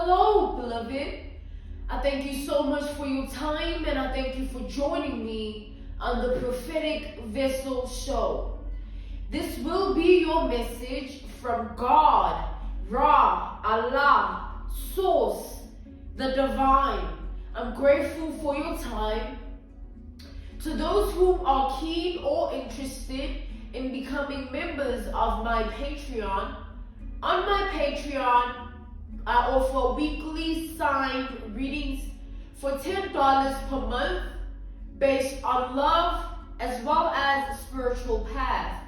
Hello, beloved. I thank you so much for your time, and I thank you for joining me on the Prophetic Vessel Show. This will be your message from God, Ra, Allah, Source, the Divine. I'm grateful for your time. To those who are keen or interested in becoming members of my Patreon, on my Patreon, I offer weekly signed readings for $10 per month based on love as well as spiritual path.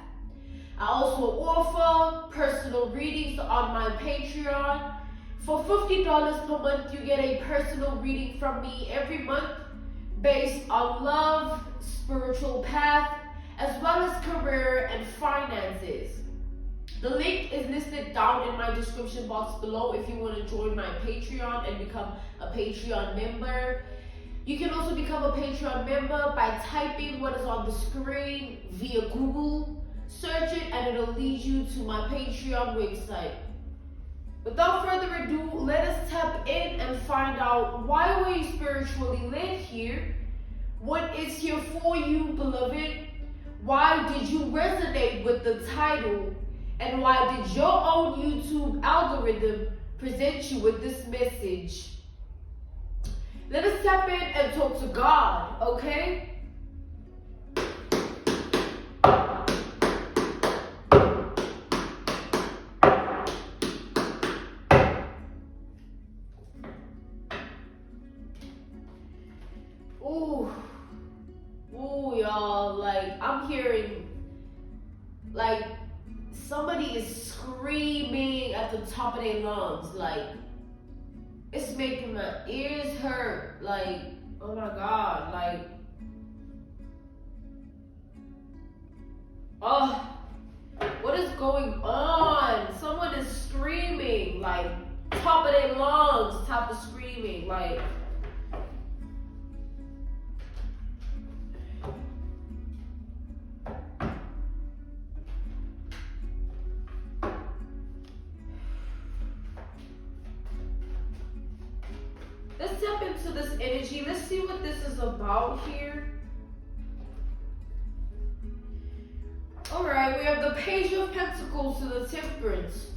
I also offer personal readings on my Patreon. For $50 per month, you get a personal reading from me every month based on love, spiritual path, as well as career and finances. The link is listed down in my description box below if you want to join my Patreon and become a Patreon member. You can also become a Patreon member by typing what is on the screen via Google. Search it and it'll lead you to my Patreon website. Without further ado, let us tap in and find out why were you spiritually led here? What is here for you, beloved? Why did you resonate with the title? And why did your own YouTube algorithm present you with this message? Let us tap in and talk to God, okay? Ooh, y'all, like, I'm hearing, like, somebody is screaming at the top of their lungs, like, it's making my ears hurt, like, oh my God, like, oh, what is going on? Someone is screaming, like, top of their lungs, top of screaming, like, let's tap into this energy. Let's see what this is about here. All right, we have the Page of Pentacles to the Temperance.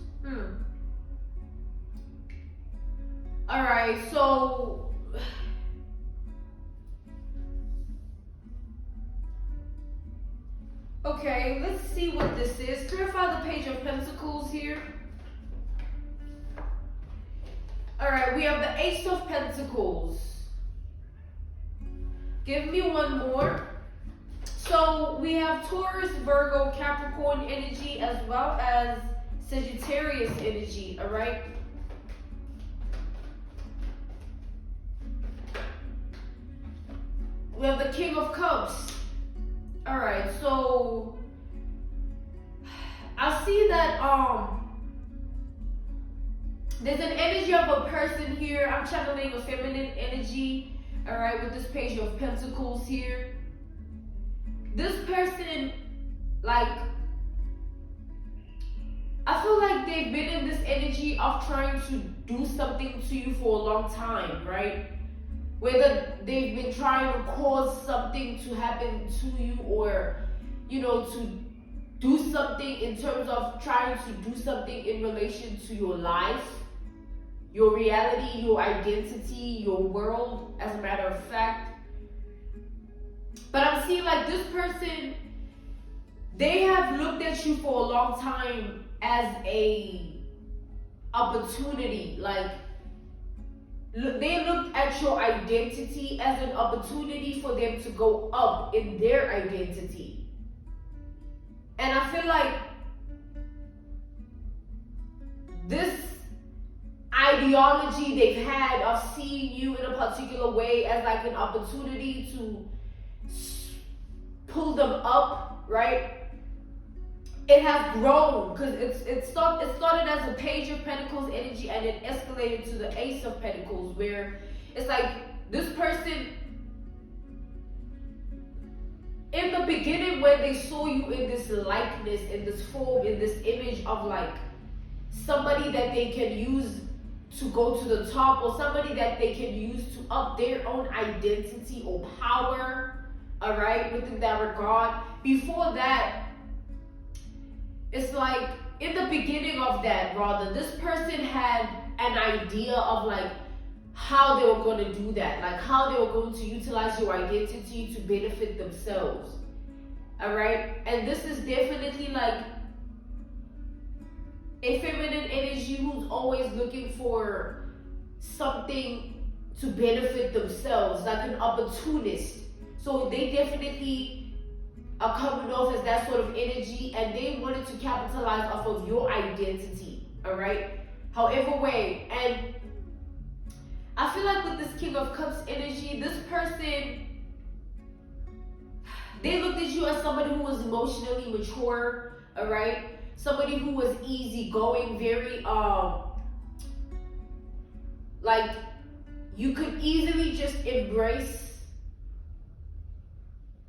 All right, so okay, let's see what this is. Clarify the Page of Pentacles here. All right, we have the Ace of Pentacles. Give me one more. So we have Taurus, Virgo, Capricorn energy, as well as Sagittarius energy, all right? We have the King of Cups. All right, so I see that there's an energy of a person here. I'm channeling a feminine energy, all right, with this Page of Pentacles here. This person, like, I feel like they've been in this energy of trying to do something to you for a long time, right? Whether they've been trying to cause something to happen to you, or, you know, to do something in terms of trying to do something in relation to your life, your reality, your identity, your world, as a matter of fact. But I'm seeing like this person, they have looked at you for a long time as a opportunity. Like, they looked at your identity as an opportunity for them to go up in their identity. And I feel like this ideology they've had of seeing you in a particular way as like an opportunity to pull them up, right? It has grown because it started as a Page of Pentacles energy, and it escalated to the Ace of Pentacles, where it's like this person, in the beginning, when they saw you in this likeness, in this form, in this image of like somebody that they can use to go to the top, or somebody that they can use to up their own identity or power, all right, within that regard. Before that, it's like in the beginning of that, rather, this person had an idea of like how they were going to do that, like how they were going to utilize your identity to benefit themselves, all right? And this is definitely like a feminine energy who's always looking for something to benefit themselves, like an opportunist. So they definitely are coming off as that sort of energy, and they wanted to capitalize off of your identity, all right? However way, and I feel like with this King of Cups energy, this person, they looked at you as somebody who was emotionally mature, all right? Somebody who was easygoing, very like you could easily just embrace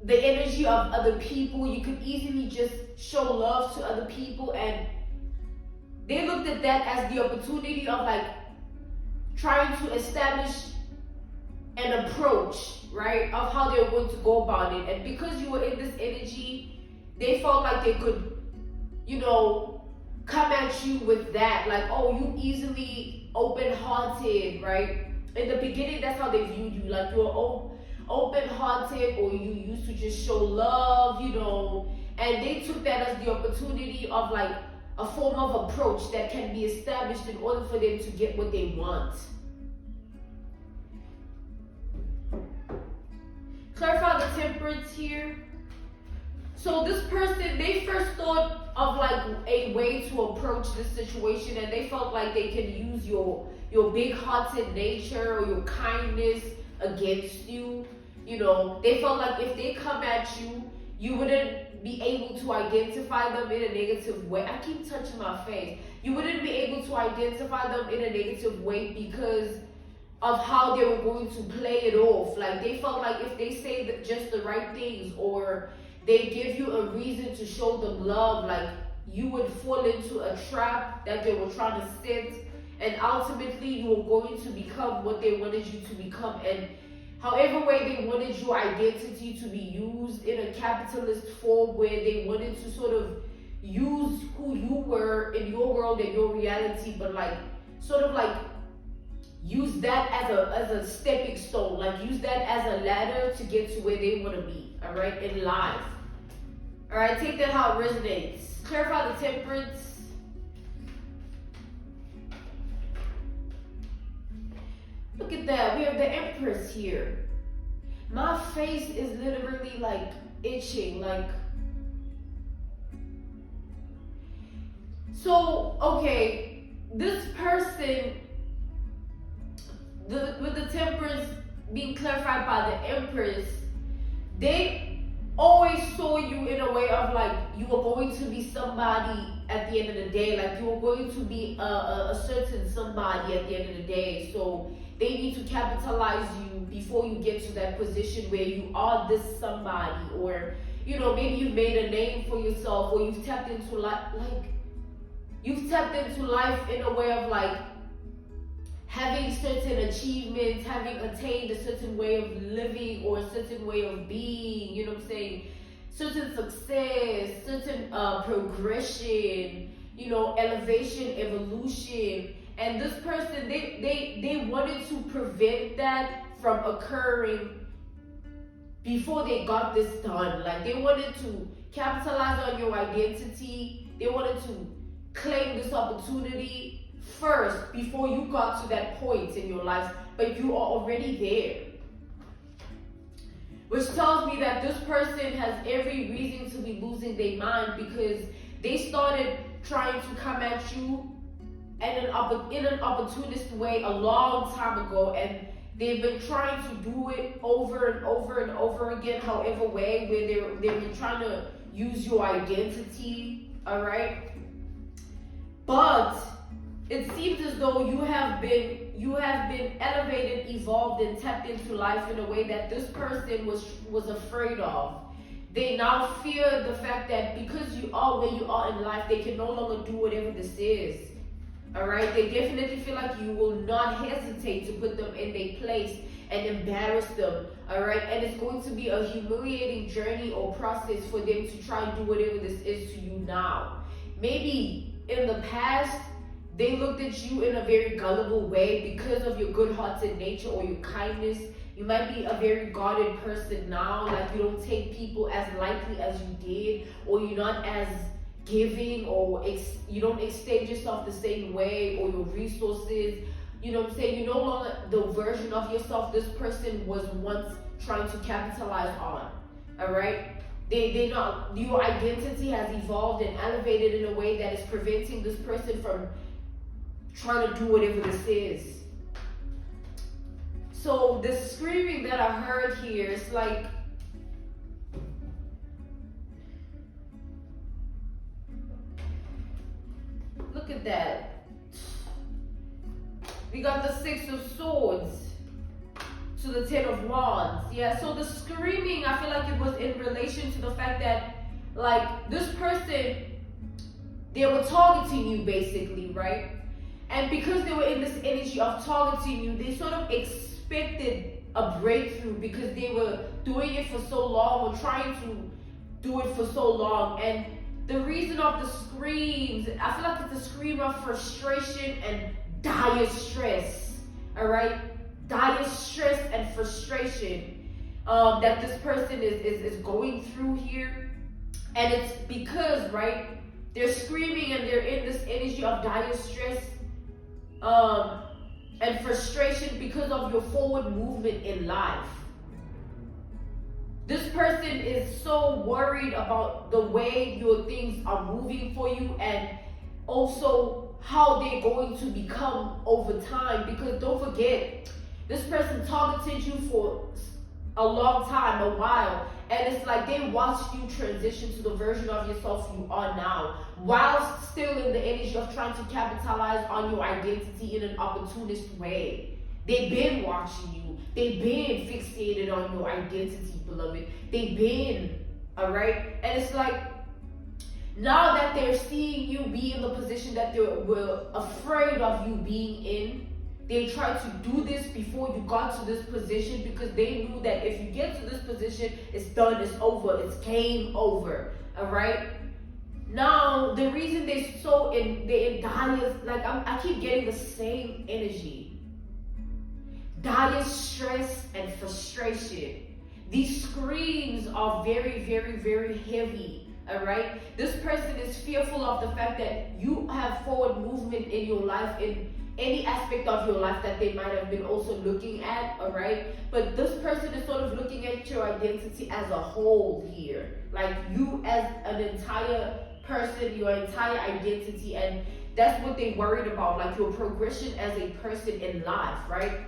the energy of other people. You could easily just show love to other people, and they looked at that as the opportunity of like trying to establish an approach, right, of how they were going to go about it. And because you were in this energy, they felt like they could, you know, come at you with that, like, oh, you easily open-hearted, right? In the beginning, that's how they viewed you, like you were open-hearted, or you used to just show love, you know, and they took that as the opportunity of like a form of approach that can be established in order for them to get what they want. Clarify the Temperance here. So this person, they first thought of like a way to approach this situation, and they felt like they can use your big-hearted nature or your kindness against you. You know, they felt like if they come at you, you wouldn't be able to identify them in a negative way. I keep touching my face. You wouldn't be able to identify them in a negative way because of how they were going to play it off. Like they felt like if they say just the right things, or they give you a reason to show them love, like you would fall into a trap that they were trying to set, and ultimately you were going to become what they wanted you to become. And however way they wanted your identity to be used in a capitalist form, where they wanted to sort of use who you were in your world and your reality, but like sort of like use that as a stepping stone, like use that as a ladder to get to where they want to be, all right, in life. All right, take that how it resonates. Clarify the Temperance. Look at that. We have the Empress here. My face is literally like itching. Like, so, okay, this person, with the Temperance being clarified by the Empress, they always saw you in a way of like you were going to be somebody at the end of the day, like you were going to be a certain somebody at the end of the day. So they need to capitalize you before you get to that position where you are this somebody, or you know, maybe you've made a name for yourself, or you've tapped into life, like you've tapped into life in a way of like having certain achievements, having attained a certain way of living or a certain way of being, you know what I'm saying? Certain success, certain progression, you know, elevation, evolution. And this person, they wanted to prevent that from occurring before they got this done. Like they wanted to capitalize on your identity. They wanted to claim this opportunity first before you got to that point in your life, but you are already there. Which tells me that this person has every reason to be losing their mind, because they started trying to come at you in an opportunist way a long time ago, and they've been trying to do it over and over and over again, however way, where they've been trying to use your identity, all right? But it seems as though you have been elevated, evolved, and tapped into life in a way that this person was afraid of. They now fear the fact that because you are where you are in life, they can no longer do whatever this is. All right, they definitely feel like you will not hesitate to put them in their place and embarrass them. All right, and it's going to be a humiliating journey or process for them to try and do whatever this is to you now. Maybe in the past they looked at you in a very gullible way because of your good-hearted nature or your kindness. You might be a very guarded person now, like you don't take people as lightly as you did, or you're not as giving, or you don't extend yourself the same way, or your resources. You know what I'm saying? You're no longer the version of yourself this person was once trying to capitalize on. All right? They not, your identity has evolved and elevated in a way that is preventing this person from trying to do whatever this is. So the screaming that I heard here is like, look at that. We got the Six of Swords to the Ten of Wands. Yeah, so the screaming, I feel like it was in relation to the fact that, like, this person, they were targeting you basically, right? And because they were in this energy of targeting you, they sort of expected a breakthrough because they were doing it for so long, or trying to do it for so long. And the reason of the screams, I feel like it's a scream of frustration and dire stress. All right, dire stress and frustration that this person is going through here. And it's because, right, they're screaming and they're in this energy of dire stress and frustration because of your forward movement in life. This person is so worried about the way your things are moving for you, and also how they're going to become over time. Because don't forget, this person targeted you for a long time, a while, and it's like they watched you transition to the version of yourself you are now, while still in the energy of trying to capitalize on your identity in an opportunist way. They've been watching you. They've been fixated on your identity, beloved. They've been, all right? And it's like, now that they're seeing you be in the position that they were afraid of you being in, they tried to do this before you got to this position, because they knew that if you get to this position, it's done, it's over, it's game over, all right? Now, the reason they're in dire, like I keep getting the same energy. Dire stress and frustration. These screams are very, very, very heavy, all right? This person is fearful of the fact that you have forward movement in your life, in any aspect of your life that they might have been also looking at, all right? But this person is sort of looking at your identity as a whole here. Like you as an entire person, your entire identity, and that's what they worried about, like your progression as a person in life, right?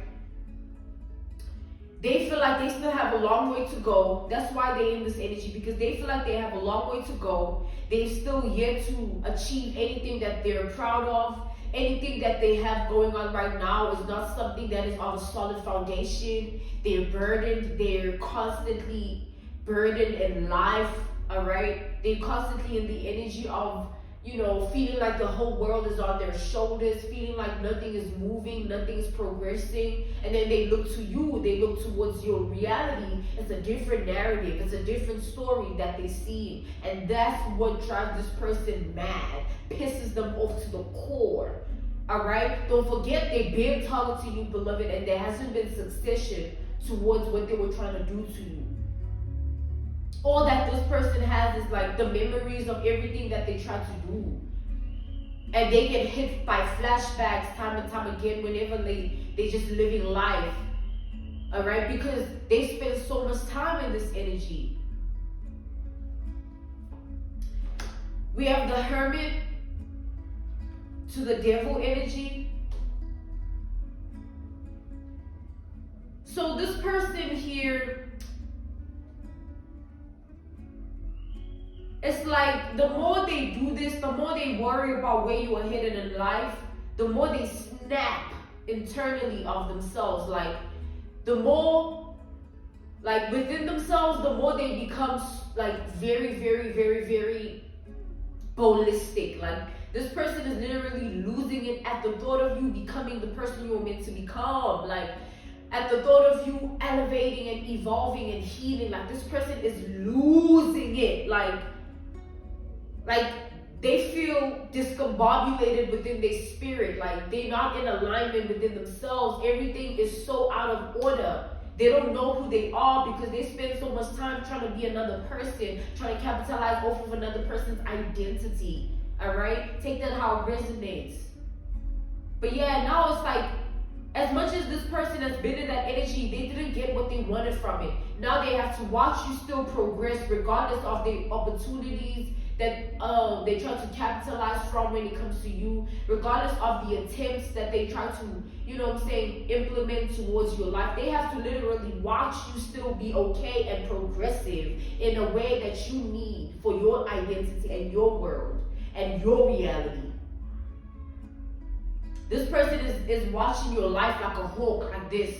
They feel like they still have a long way to go. That's why they're in this energy, because they feel like they have a long way to go. They've still yet to achieve anything that they're proud of. Anything that they have going on right now is not something that is on a solid foundation. They're burdened. They're constantly burdened in life, all right? They're constantly in the energy of, feeling like the whole world is on their shoulders, feeling like nothing is moving, nothing is progressing. And then they look to you, they look towards your reality. It's a different narrative, it's a different story that they see. And that's what drives this person mad, pisses them off to the core. All right? Don't forget, they've been talking to you, beloved, and there hasn't been succession towards what they were trying to do to you. All that this person has is like the memories of everything that they tried to do. And they get hit by flashbacks time and time again whenever they just living life. All right? Because they spend so much time in this energy. We have the Hermit to the Devil energy. So this person here, it's like the more they do this, the more they worry about where you are headed in life, the more they snap internally of themselves. Like the more, like within themselves, the more they become like very, very, very, very ballistic. Like this person is literally losing it at the thought of you becoming the person you were meant to become. Like, at the thought of you elevating and evolving and healing. Like, this person is losing it. Like they feel discombobulated within their spirit. Like, they're not in alignment within themselves. Everything is so out of order. They don't know who they are because they spend so much time trying to be another person, trying to capitalize off of another person's identity. All right? Take that how it resonates. But yeah, now it's like, as much as this person has been in that energy, they didn't get what they wanted from it. Now they have to watch you still progress regardless of the opportunities that they try to capitalize from when it comes to you, regardless of the attempts that they try to, you know what I'm saying, implement towards your life. They have to literally watch you still be okay and progressive in a way that you need for your identity and your world and your reality. This person is watching your life like a hawk, like this.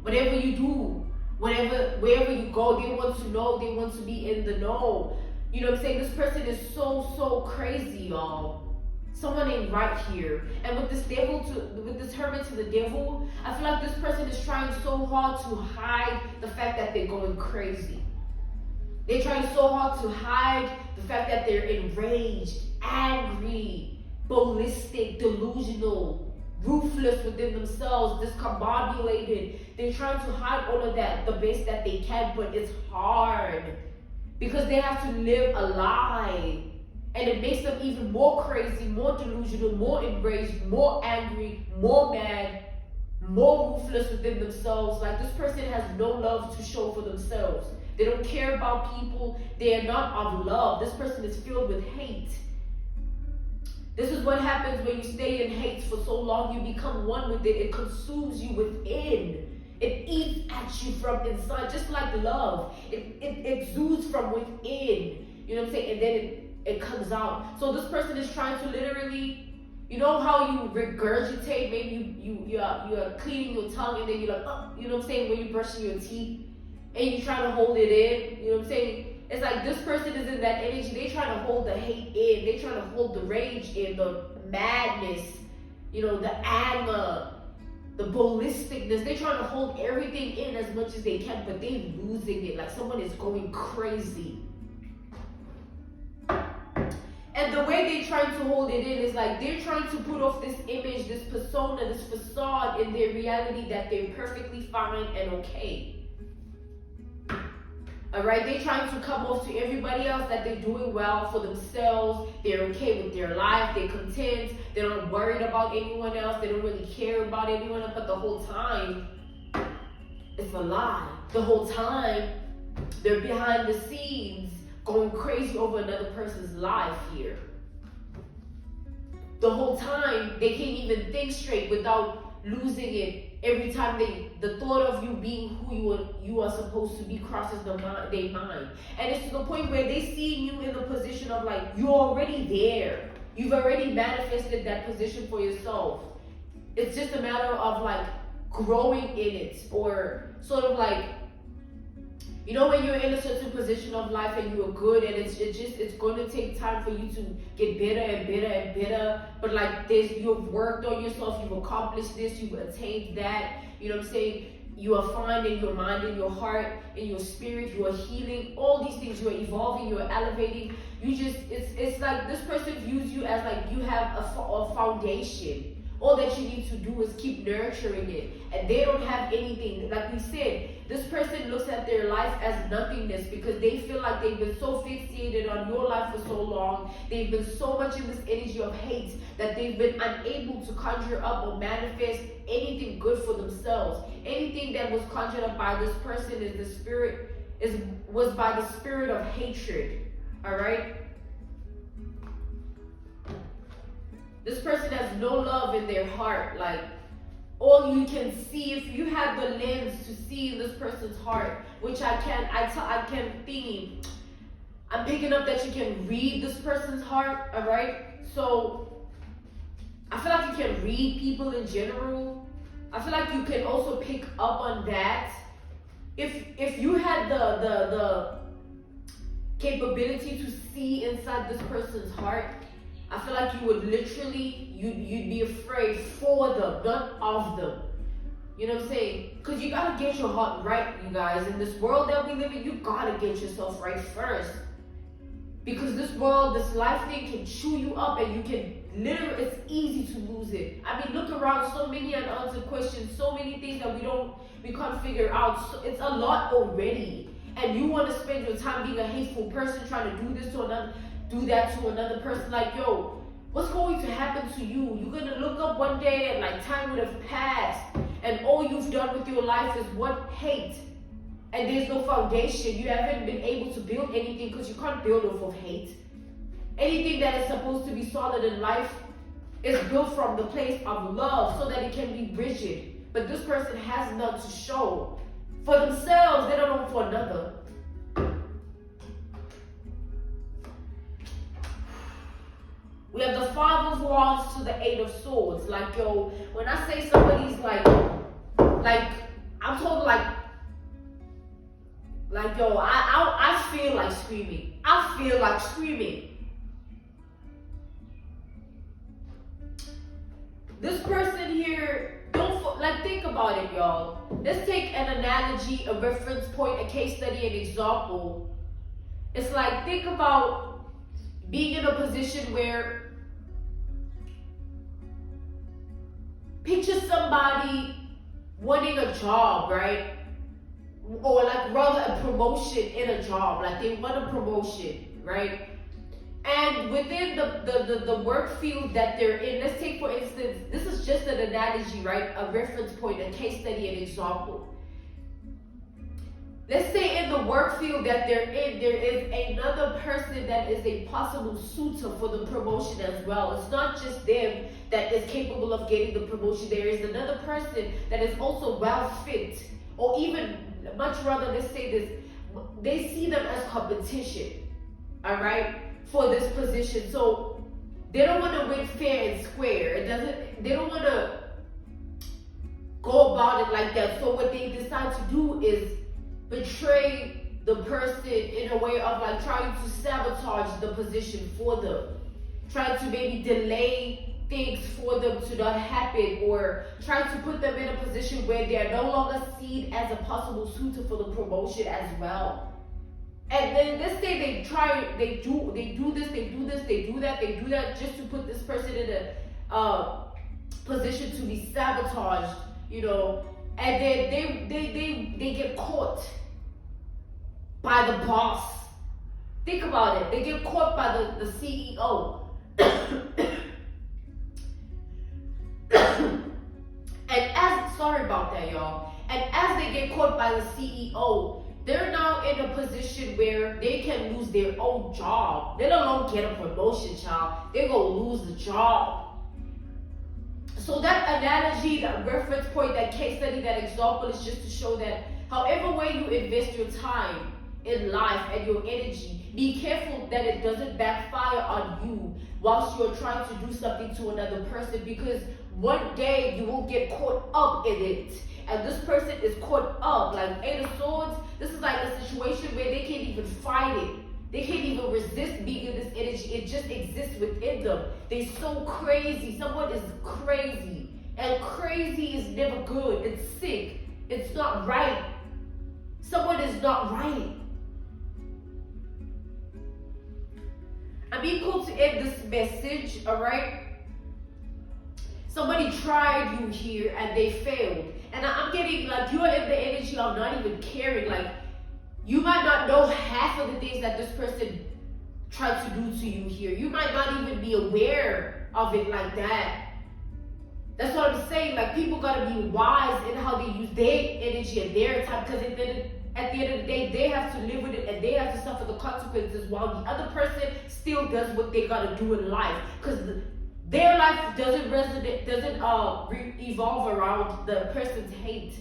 Whatever you do, wherever you go, they want to know, they want to be in the know. You know what I'm saying? This person is so crazy, y'all. Someone ain't right here. And with this hermit to the devil, I feel like this person is trying so hard to hide the fact that they're going crazy. They're trying so hard to hide the fact that they're enraged, angry, ballistic, delusional, ruthless within themselves, discombobulated. They're trying to hide all of that the best that they can, but it's hard. Because they have to live a lie. And it makes them even more crazy, more delusional, more enraged, more angry, more mad, more ruthless within themselves. Like, this person has no love to show for themselves. They don't care about people. They are not of love. This person is filled with hate. This is what happens when you stay in hate for so long. You become one with it. It consumes you within. It eats at you from inside, just like love. It exudes from within. You know what I'm saying? And then it comes out. So this person is trying to literally, you know how you regurgitate? Maybe you're cleaning your tongue and then you're like, oh, you know what I'm saying? When you're brushing your teeth and you're trying to hold it in. You know what I'm saying? It's like this person is in that energy. They trying to hold the hate in. They trying to hold the rage in, the madness, you know, the anger, the ballisticness. They're trying to hold everything in as much as they can, but they're losing it. Like, someone is going crazy. And the way they're trying to hold it in is like they're trying to put off this image, this persona, this facade in their reality that they're perfectly fine and okay. Alright, they're trying to come off to everybody else that they're doing well for themselves. They're okay with their life. They're content. They're not worried about anyone else. They don't really care about anyone else. But the whole time, it's a lie. The whole time, they're behind the scenes going crazy over another person's life here. The whole time, they can't even think straight without losing it. Every time the thought of you being who you are supposed to be crosses their mind. And it's to the point where they see you in the position of like, you're already there. You've already manifested that position for yourself. It's just a matter of like growing in it, or sort of like, you know, when you're in a certain position of life and you're good, and it's going to take time for you to get better and better and better. But like you've worked on yourself, you've accomplished this, you've attained that. You know what I'm saying? You are fine in your mind, in your heart, in your spirit. You are healing. All these things. You are evolving. You are elevating. It's like this person views you as like you have a foundation. All that you need to do is keep nurturing it. And they don't have anything. Like we said, this person looks at their life as nothingness because they feel like they've been so fixated on your life for so long. They've been so much in this energy of hate that they've been unable to conjure up or manifest anything good for themselves. Anything that was conjured up by this person was by the spirit of hatred. All right? This person has no love in their heart. Like, all you can see, if you have the lens to see this person's heart, which I can think, I'm picking up that you can read this person's heart, all right? So, I feel like you can read people in general. I feel like you can also pick up on that. If you had the capability to see inside this person's heart, I feel like you would literally, you'd be afraid for them, not of them. You know what I'm saying? Because you gotta get your heart right, you guys. In this world that we live in, you gotta get yourself right first. Because this world, this life thing can chew you up, and you can literally, it's easy to lose it. I mean, look around, so many unanswered questions, so many things that we can't figure out. So it's a lot already. And you want to spend your time being a hateful person, trying to do this to another, do that to another person. Like, yo, what's going to happen to you? You're going to look up one day and like time would have passed, and all you've done with your life is what? Hate. And there's no foundation. You haven't been able to build anything, because you can't build off of hate. Anything that is supposed to be solid in life is built from the place of love, so that it can be rigid. But this person has none to show. For themselves, they don't know for another. We have the Five of Wands to the Eight of Swords. Like, yo, when I say somebody's like, I'm told yo, I feel like screaming. I feel like screaming. This person here, think about it, y'all. Let's take an analogy, a reference point, a case study, an example. It's like, think about being in a position where, picture somebody wanting a job, right? Or like rather a promotion in a job. Like they want a promotion, right? And within the work field that they're in, let's take for instance, this is just an analogy, right? A reference point, a case study, an example. Let's say in the work field that they're in, there is another person that is a possible suitor for the promotion as well. It's not just them that is capable of getting the promotion. There is another person that is also well fit, or even much rather, let's say this, they see them as competition, all right, for this position. So they don't want to win fair and square. They don't want to go about it like that. So what they decide to do is betray the person in a way of like trying to sabotage the position for them, trying to maybe delay things for them to not happen, or trying to put them in a position where they are no longer seen as a possible suitor for the promotion as well. And then let's say they do that just to put this person in a position to be sabotaged, you know, and then they get caught by the boss. Think about it. They get caught by the CEO. Sorry about that, y'all. And as they get caught by the CEO, they're now in a position where they can lose their own job. They don't long get a promotion, child. They're gonna lose the job. So that analogy, that reference point, that case study, that example is just to show that however way you invest your time in life and your energy, be careful that it doesn't backfire on you whilst you're trying to do something to another person, because one day you will get caught up in it. And this person is caught up, like Eight of Swords. This is like a situation where they can't even fight it. They can't even resist being in this energy. It just exists within them. They're so crazy. Someone is crazy. And crazy is never good. It's sick. It's not right. Someone is not right. I'm equal to end this message, alright? Somebody tried you here and they failed. And I'm getting like, you're in the energy of not even caring. Like, you might not know half of the things that this person tried to do to you here. You might not even be aware of it like that. That's what I'm saying. Like, people gotta be wise in how they use their energy and their time, because at the end of the day, they have to live with it and they have to suffer the consequences, while the other person still does what they gotta do in life. Because their life doesn't evolve around the person's hate.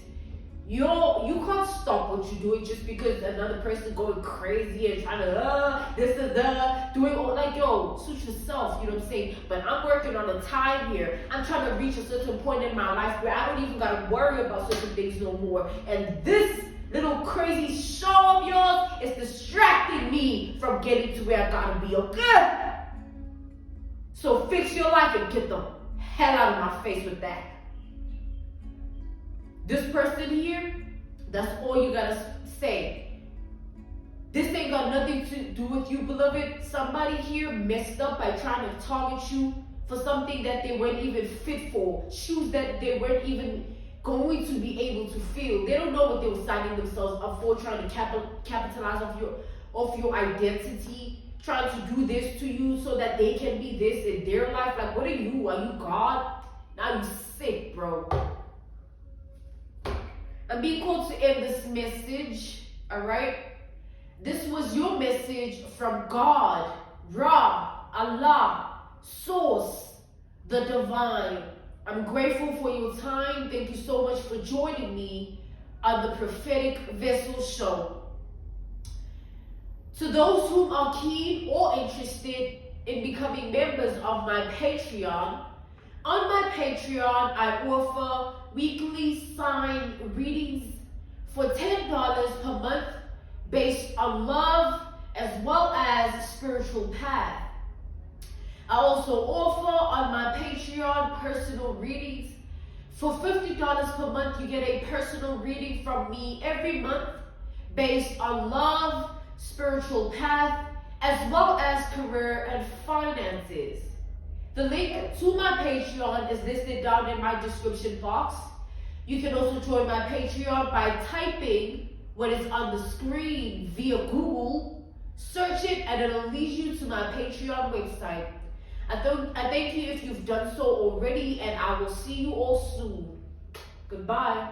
You can't stop what you're doing just because another person going crazy and trying to doing all, like, yo, suit yourself, you know what I'm saying? But I'm working on a time here. I'm trying to reach a certain point in my life where I don't even gotta worry about certain things no more. And this little crazy show of yours is distracting me from getting to where I gotta be, okay? So fix your life and get the hell out of my face with that. This person here, that's all you gotta say. This ain't got nothing to do with you, beloved. Somebody here messed up by trying to target you for something that they weren't even fit for, shoes that they weren't even going to be able to fill. They don't know what they were signing themselves up for, trying to capitalize off your identity, trying to do this to you so that they can be this in their life. Like, what are you? Are you God? Now you sick, bro. I'm being called to end this message, all right? This was your message from God, Ra, Allah, Source, the Divine. I'm grateful for your time. Thank you so much for joining me on the Prophetic Vessel Show. To those who are keen or interested in becoming members of my Patreon, on my Patreon, I offer weekly sign readings for $10 per month based on love as well as spiritual path. I also offer on my Patreon personal readings. For $50 per month, you get a personal reading from me every month based on love, spiritual path, as well as career and finances. The link to my Patreon is listed down in my description box. You can also join my Patreon by typing what is on the screen via Google. Search it and it'll lead you to my Patreon website. I thank you if you've done so already, and I will see you all soon. Goodbye.